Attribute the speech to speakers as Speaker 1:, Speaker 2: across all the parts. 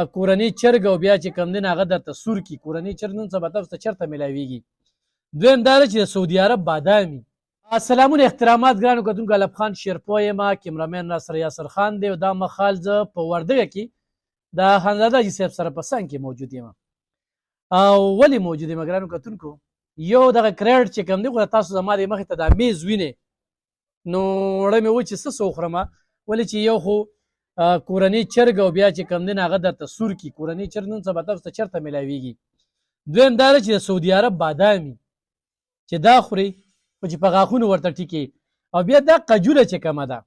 Speaker 1: کورنۍ چرګ او بیا چې کوم دی نو هغه درته سور کي کورنۍ چرګ نن سبا تاسو ته چېرته میلاویږي. دویم دا ده چې د سعودي عرب بادامي. سلامونه احترامات ګرانو کتونکو، الف خان شیرپو یم، کیمرامین را سره یاسر خان دی او دا مخال زه په وردګه کې د خانزاده حاجي صاحب سره په څنګ کې موجود یم. او ولې موجود یم ګرانو کتونکو؟ یو دغه کریډ چې کوم دی خو تاسو زما د مخې ته دا میز وینئ نو وړه مې و چې څه څه وخورمه، ولې چې یو خو کورنۍ چرګ او بیا چې کوم دی نو هغه درته سور کي کورنۍ چرګ نن سبا تاسو ته چېرته میلاویږي. دویم دا ده چې د سعودي عرب بادامي چې دا خوري خو چې په غاښونو ورته ټیکي. او بیا دا قجوره چې کومه ده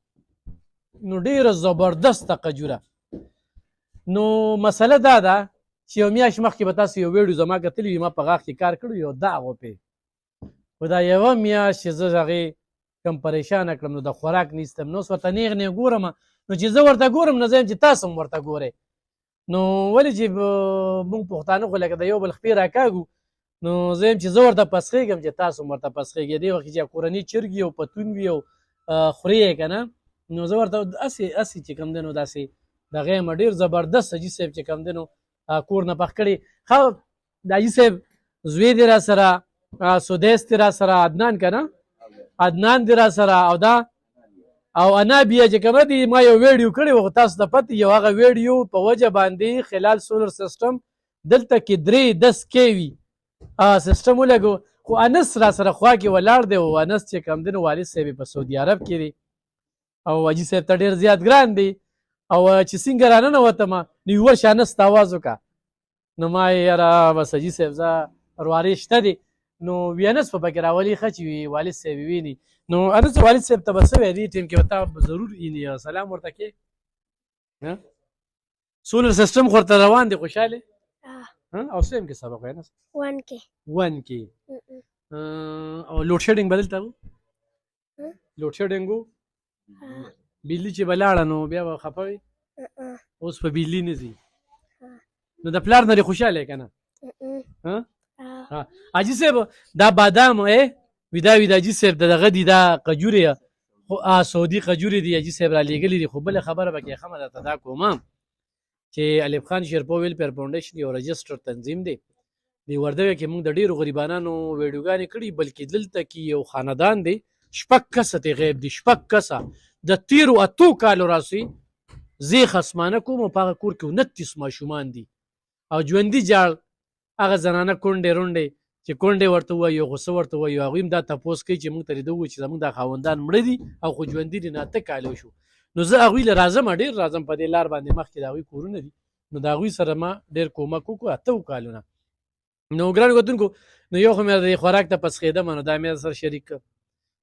Speaker 1: نو ډېره زبردسته قجوره. نو مسله دا ده چې یو میاشت مخکې به تاسو یو ویډیو زما کتلی وي، ما په غاښ کې کار کړی یو داغ وپې، خو دا یوه میاشت چې زه هغې کم پریشانه کړم نو د خوراک نیستم. نو اوس ورته نیغ نیغ ګورم، نو چې زه ورته ګورم نو زه یم چې تاسو هم ورته ګورئ. نو ولې چې موږ پښتانه خو لکه د یو بل خپې راکاږو، نو زه یم چې زه ورته پسخېږم چې تاسو هم ورته پسخېږئ. دې وخت کې چې کورنۍ چرګ وي او پتون وي او خوري یې که نه، نو زه ورته هسې چې کوم دی نو داسې دغه یم ډېر زبردست حاجي صاحب چې کوم دی نو کور نه پخ کړي. ښه د حاجي صاحب زوی دی را سره، سدیس دی را سره، عدنان که نه عدنان دی را سره، او دا او انا بیا چې کومه دی ما یو ویډیو کړی و خو تاسو ته پته یو هغه ویډیو په وجه باندې خلال سولر سیسټم دلته کې 3-10 KV سیسټم ولګو. خو انس را سره خوا کې ولاړ دی او انس چې کوم دی نو والد صاحب په سعودي عرب کې دی او حاجي صاحب ته ډېر زیات ګران دی. او چې څنګه راننوتم نو یوه ورشه انس ته اواز وکړه، نو ما یې یاره بس حاجي صاحب زه روارې شته دي، نو وي انس په پکې راولي ښه چې وي والد صاحب ویني. نو انس والد صاحب ته به څه وایي دې ټیم کې به تا ضرور ویني، سلام ورته کې. سولر سیسټم خو ورته روان دی خوشحالې او څه کې سبق وای نه 1 کې او لوډ شیډینګ بدل تا لوډ شیډینګ بجلی چې بلاړه نو بیا به خفه وي. اوس په بجلی نه ځي نو د پلار نه خوشاله که نه؟ حاجي صاحب دا بادام ودا حاجي صاحب دغه دي دا قجورې خو سعودي قجورې دي حاجي صاحب را لیږلي دي. خو بله خبره به کې ښه درته دا کوم چې الف خان شیرپو ویلفیر فاونډیشن یو رجسټر تنظیم دی د وردګه کې. موږ د ډېرو غریبانانو ویډیوګانې کړي، بلکې دلته کې یو خاندان دی 6 کسه ته غیب دي 6 کسه د 13 کالو راسي زیخ اسمانه کوم په هغه کور کې 29 ماشومان دي او ژوندي جاړ هغه زنانه کونډې رونډې چې کونډې ورته ووایي غوسه ورته ووایي هغوی هم دا تپوس کوي چې موږ ته دې ووایي چې زموږ دا خاوندان مړه دي او خو ژوندي دي 9 کاله شو. نو زه هغوی له راځم ډېر راځم په دې لار باندې مخکې د هغوی کورونه دي نو د هغوی سره ما ډېر کومک وکړو 8 کالونه. نو ګرانو کتونکو نو یو خو مې د خوراک ته پسخېدم نو دا مې سره شریک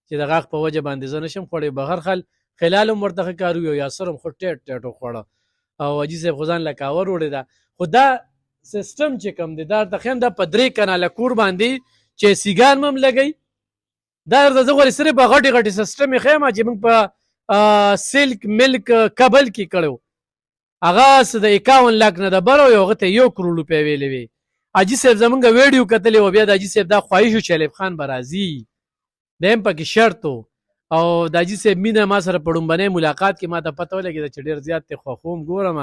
Speaker 1: چې د غاښ په وجه باندې زه نشم خوړی. بهر حال خلال هم ورته ښه کار وي او یاسر هم خو ټیټ ټیټ وخوړه او حاجي صاحب خو ځان له کاوه وړې ده. خو دا سیسټم چې کوم دی دا درته ښیم دا په 3 کناله کور باندې چې سیګان هم لګوي دا درته زه غواړې صرف په غټې غټې سیسټم یې ښیم چې موږ په سلک ملک کابل کې کړی و هغه څه د 51 لاک نه د بره و هغه ته 1 کروڑ روپۍ ویلې وې. حاجي صاحب زمونږ ویډیو کتلې و بیا د حاجي صاحب دا خواهش و چې الف خان به راځي دا هم پکې شرط و او د حاجي صاحب مینه ما سره په ړومبنۍ ملاقات کې ما ته پته ولګېده چې ډېر زیات ترې خوښوم ګورم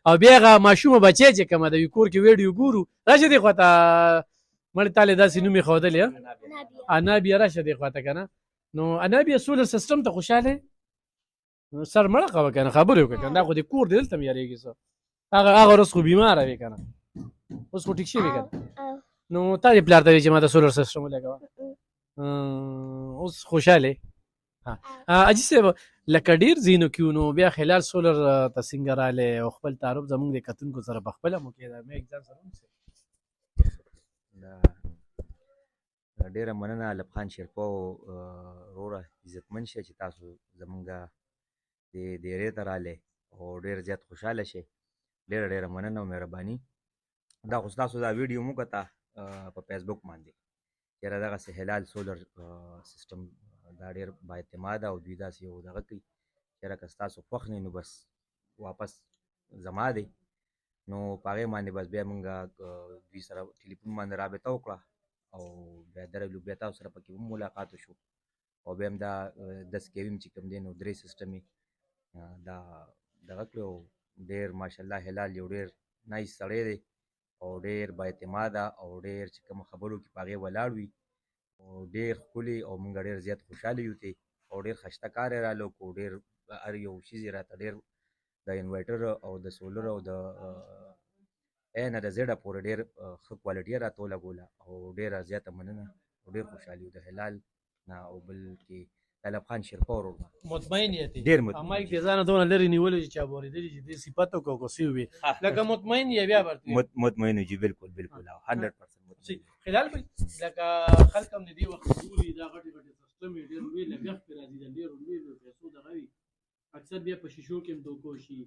Speaker 1: او بیا هغه ماشومه بچی چې کومه د کور کې ویډیو ګورو راشه دې خواته مړې تا لې داسې نوم یې ښودلی انابیه راشه دې خواته که نه. نو انابیه سولر سیسټم ته خوشحاله سر مړه کوه که نه خبرې وکړه که نه دا خو دې کور دی دلته م یارېږي څه هغه ورځ خو بیماره وې که نه اوس خو ټیک شوې که نه. نو تا دې پلار ته وایي چې ما ته سولر سیسټم ولګوه اوس خوشحاله حاجي صاحب لکه ډېر ځینو کې نو بیا خلال سولر ته څنګه رالی او خپل تعارف زموږ د کتونکو سره په خپله مو کې مې ځان سره
Speaker 2: ډېره مننه الف خان شیرپو وروره عزتمن شه چې تاسو زموږ د دیرې ته رالی او ډېر زیات خوشحاله شئ. ډېره ډېره مننه او مهرباني. دا خو ستاسو دا ویډیو مو کته په فیسبوک باندې چېرې دغسې هلال سولر سیسټم دا ډېر با اعتماده او دوی داسې یو دغه کوي چېرې که ستاسو خوښ نه نو بس واپس زما دی نو په هغې باندې بس بیا مونږ دوی سره ټلیفون باندې رابطه وکړه او بیا درغلو بیا تاسو سره پکې هم ملاقات وشو او بیا هم دا 10 KV چې کوم دی نو 3 سیسټم دا دغه کړی او ډېر ماشاءالله هلال یو ډېر نایس سړی دی او ډېر با اعتماده او ډېر چې کوم خبرو کې په هغې ولاړ وي او ډېر ښکلي او موږ ډېر زیات خوشحاله یو ترې او ډېر ښایسته کار یې راله وکړو ډېر هر یو څیز یې راته ډېر د انورټر او د سولر او د ا نه د زیډه پورې ډېر ښه کوالټي یې راته ولګوله او ډېره زیاته مننه او ډېر خوشحال یو د هلال نه او بل کې د الف خان شیرپا ورور نه
Speaker 1: مطمئن یې
Speaker 2: ډېر
Speaker 1: ته
Speaker 2: مطمئن
Speaker 1: مایک دې ځانه دونه لرې نیولی چې چا به اورېدلي چې دې صفت وکړو که څه وي لکه مطمئن یې بیا ورته
Speaker 2: مطمئن یو جی بالکل بالکل 100% مطمئن
Speaker 1: خلال بھائی لکه خلک هم د دې وخت ګوري دا غټې غټې سیسټم یې ډېر لوی لګښت پرې راځي د ډېرو لویو پیسو دغه وي اکثر بیا په شیشو کې هم دوکو شي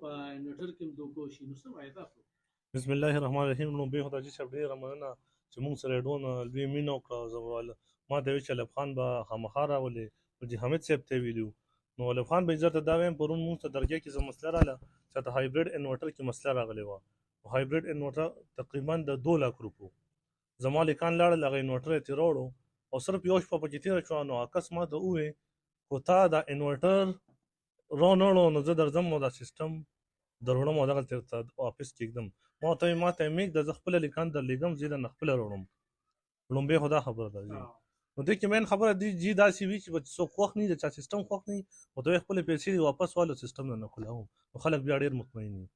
Speaker 1: په انورټر کې هم دوکو شي نو څه وایې تاسو
Speaker 3: بسم الله الرحمن الرحیم لومبۍ خدای جي صاحب ډېره مننه چې موږ سره یې ډونه لوی مینه وکړه ما ته ویل چې الف خان به خامخا راولې حاجي حامد صاحب ته یې ویلي نو الف خان به زه ته دا وایم پرون موږ ته درګۍ کې څه مسله راغله چې ته هایبریډ انورټر کې مسله راغلې وه هایبریډ انورټر تقریبا د 2 لک روپو زما لیکان لاړل هغه انورټر یې ترې راوړو او صرف یو شپه پکې تېره شوه نو عکس ما ته وویې خو تا دا انورټر رانهړو نو زه درځم او دا سیسټم دروړم او دغلته ته واپس کېږدم ما ته یې مېږده زه خپله لیکان درلېږم زه یې درنه خپله راوړم لومبۍ خو دا خبره ده جي نو دې کې مین خبره دی جي داسې وي چې څوک خوښ نه وي د چا سیسټم خوښ نه وي او ته یې خپلې پیسې دې واپس والو سیسټم نه کلاوم نو خلک بیا ډېر مطمئن وي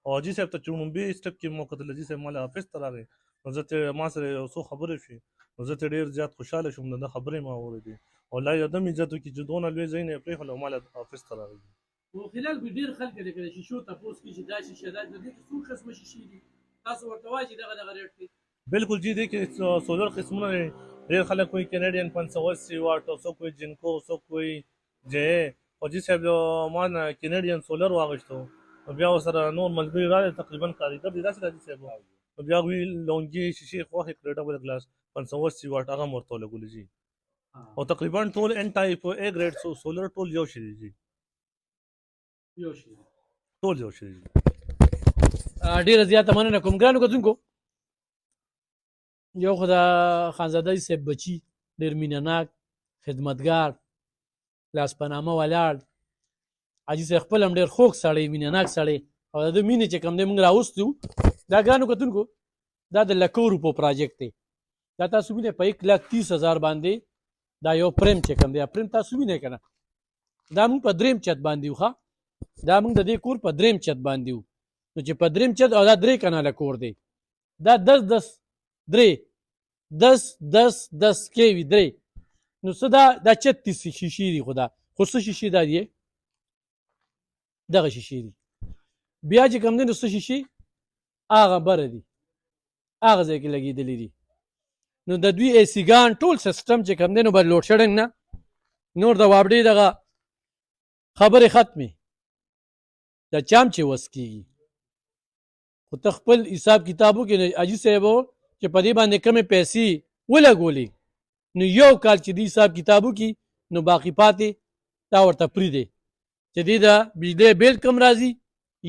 Speaker 3: او حاجي صاحب ته چې لومبۍ سټپ کې مو کتل حاجي صاحب ما له آفس ته راغی نو زه ته ما سره یو څو خبرې شوې نو زه ته ډېر زیات خوشحاله شوم د ده خبرې ما واورېدې او الله یې ادم عزت وکړي چې دونه لوی ځای نه یې پرېښول او ما له آفس ته راغی
Speaker 1: خو خلال به ډېر خلک لکه د شیشو تپوس کوي چې دا شیشه دا د دې څو قسمه شیشې دي تاسو ورته وایئ چې دغه ریټ دی
Speaker 3: بالکل جی دی کې سولر قسمونه دي ډېر خلک کوئی کینیډین 580 واټ او څوک کوئی جنکو څوک کوئی جے او جی صاحب ما نه کینیډین سولر واغشتو بیا ورسره نور ملګري راغلل تقریبا کارګر دي داسې راځي صاحب بیا هغوی لونګي شیشې خوښې کړې ډبل ګلاس 580 واټ هغه هم ورته ولګولې جي او تقریبا ټول ان ټایپ اے ګریډ سولر ټول یو شي دي جي
Speaker 1: یو شي
Speaker 3: ټول یو شي دي
Speaker 1: ډېره زیاته مننه کوم ګرانو کتونکو یو خو د خانزاده صاحب بچي ډېر مینهناک خدمتګار لاس په نامه ولاړ حاجي صاحب خپل هم ډېر خوږ سړی مینهناک سړی او د ده مینې چې کوم دی موږ راوستو دا ګرانو کتونکو دا د لکو روپو پراجیکټ دی دا تاسو وینئ په 1,30,000 باندې دا یو پریم چې کوم دی پریم تاسو وینئ که نه دا موږ په دریم چت باندې وو ښه دا موږ د دې کور په دریم چت باندې وو نو چې په دریم چت او دا 3 کناله کور دی دا 10 کې وي 3 نو څه دا 36 شیشې دي خو څه شیشې دا دي دغه شیشې دي بیا چې کوم دی نو څه شیشې هغه بره دي هغه ځای کې لګېدلي دي نو د دوی ایسیګان ټول سیسټم چې کوم دی نو به لوډ شیډنګ نه نور د وابډې دغه خبرې ختمې د چام چې وس کېږي خو ته خپل حساب کتابو کې حاجي صاحبو چې په دې باندې کمې پیسې ولګولې نو یو کال چې دې حساب کتابو کې نو باقي پاتې دا ورته پرېږدی چې دې د بجلی بیل کم راځي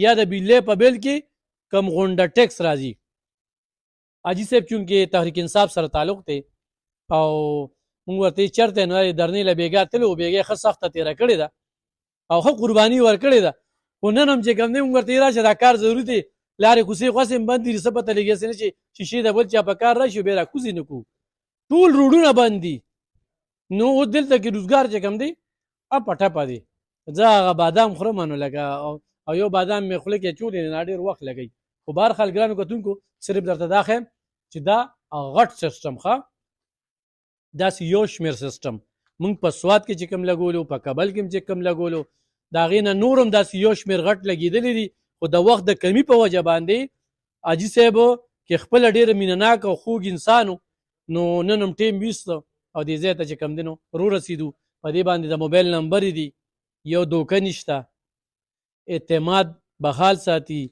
Speaker 1: یا د بجلی په بیل کې کم غونډه ټیکس راځي حاجي صاحب چونکې تحریک انصاف سره تعلق دی او موږ ورته چېرته نو درنې له بېګا تللی و بېګا ښه سخته تېره کړې ده او ښه قرباني ورکړې ده خو نن هم چې کوم دی موږ ورته راشه دا کار ضروري دی لارې کوڅې خواسې هم بند دي څه پته لګېسې نه چې شیشې د بل چا په کار راشي بیا راکوزې نه کړو ټول روډونه بند دي نو اوس دلته کې روزګار چې کوم دی اپه ټپه دی زه هغه بادام خورم نو لکه او یو بادام مې خوله کې اچولی نه ډېر وخت لګوي خو بهرحال ګرانو کتونکو صرف درته دا ښیم چې دا غټ سیسټم ښه داسې یو شمېر سیسټم موږ په سوات کې چې کوم لګولو په کابل کې چې کوم لګولو د هغې نه نور هم داسې یو شمېر غټ لګېدلي دي خو د وخت د کمی په وجه باندې حاجي صاحب کې خپله ډېره مینهناک او خوږ انسان نو نن هم ټیم ویسته او دې ځای ته چې کوم دی نو رسېدو په دې باندې د موبایل نمبر دي یو دوکه نشته اعتماد بحال ساتي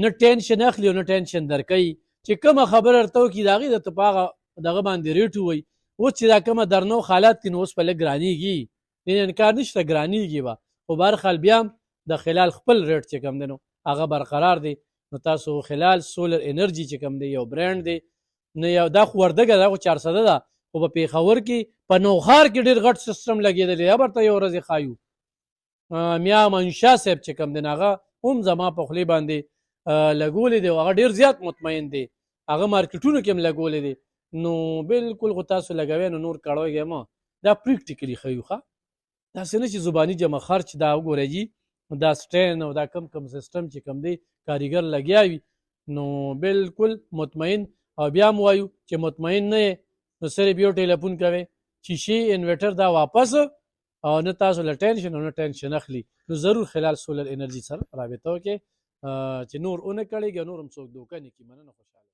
Speaker 1: نه ټینشن اخلي او نه ټینشن درکوي چې کومه خبره ورته وکړي د هغې درته په هغه دغه باندې ریټ ووایي اوس چې دا کومه درنو حالات کې نو اوس په لږ ګرانېږي دې انکار نشته ګرانېږي به خو بهرحال بیا هم د خلال خپل ریټ چې کوم دی نو هغه برقرار دی نو تاسو خلال سولر انرژي چې کوم دی یو برانډ دی نه یو دا خو وردګه دا خو 400 ده خو په پېښور کې په نوخار کې ډېر غټ سیسټم لګېدلی یا برته یو ورځې ښایو میا منشا صاحب چې کوم دی نو هغه هم زما په خولې باندې لګولې دی او هغه ډېر زیات مطمئن دی هغه مارکیټونو کې هم لګولې دی نو بالکل خو تاسو لګوئ نو نور کړوئ مه دا پریکټیکلي ښیو ښه داسې نه چې زباني جمع خرچ دا وګورئ جي دا سټین او دا کم سیسټم چې کم دی کاریګر لګیا وي نو بالکل مطمئن او بیا هم وایو چې مطمئن نه یې نو صرف یو ټیلیفون کوئ چې شي انورټر دا واپس او نه تاسو له ټینشن او نه ټینشن اخلي نو ضرور خلال سولر انرژي سره رابطه وکړئ چې نور اونه کړئ نور هم څوک دوکه نه کړي مننه خوشحاله